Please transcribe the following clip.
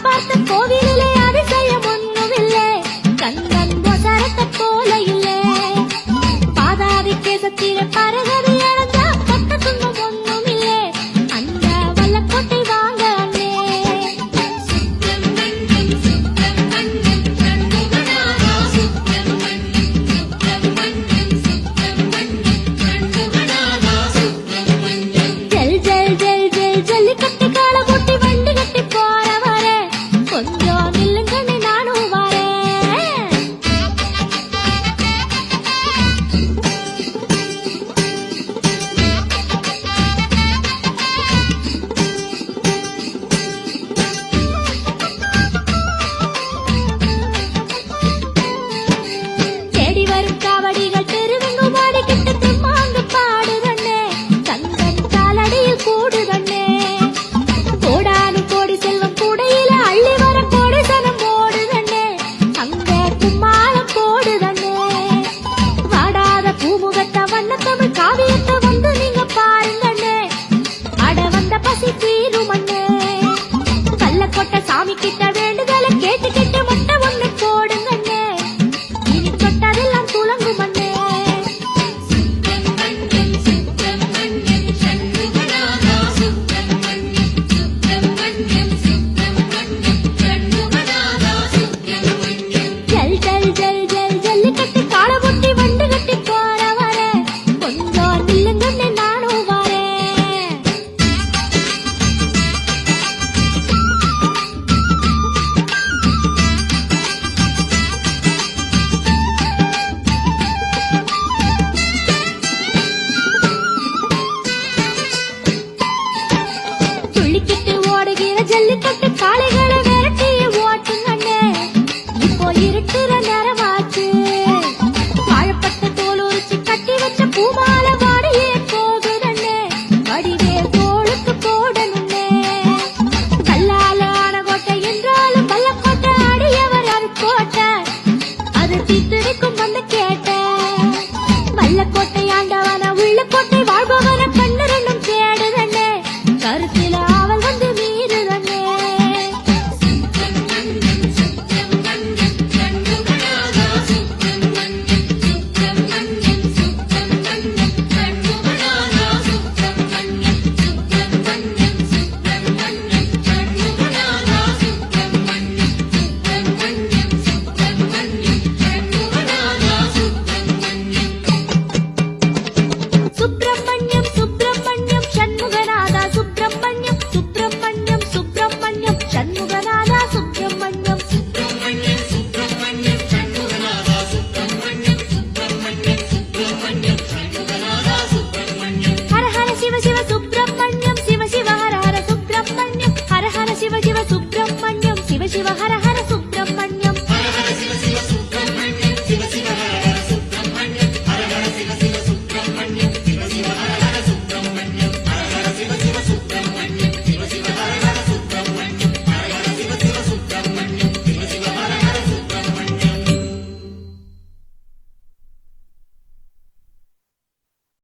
பார்த்த கோவிலே அதிசயம் ஒண்ணுமில்லை கண்ணன் ஒசரத்தை போல இல்லை பாதாதி கேசத்திலே பரகதி இழந்தா பட்ட துன்பம் ஒண்ணுமில்லை அந்த வல்லக்கோட்டை வாங்க அண்ணே ஜல் ஜல் ஜல் ஜல் ஜல்லிக்கட்டு கால போட்டி வண்டி கட்டி போறவரே கொஞ்சம் நில்லுங்கன்னு நானும் வரேன் தேடி வரும் காவடிகள் தெருவெங்கும் ஆடிக்கிட்டு தெம்மாங்கு பாடுதண்ணே கந்தன் காலடியில் கூடுதண்ணே கோடானு கோடி செல்வம் கூடையில அள்ளி வர கோடி சனம் போடுதண்ணே அங்கே கும்மாளம் போடுதண்ணே வாடாத பூமுகத்த வண்ணத்தமிழ் காவியத்தை வந்து நீங்க பாருங்கண்ணே அட வந்த பசி தீருமண்ணே கள்ளக்கொட்ட சாமி கிட்ட வேண்டுதலை கேட்டு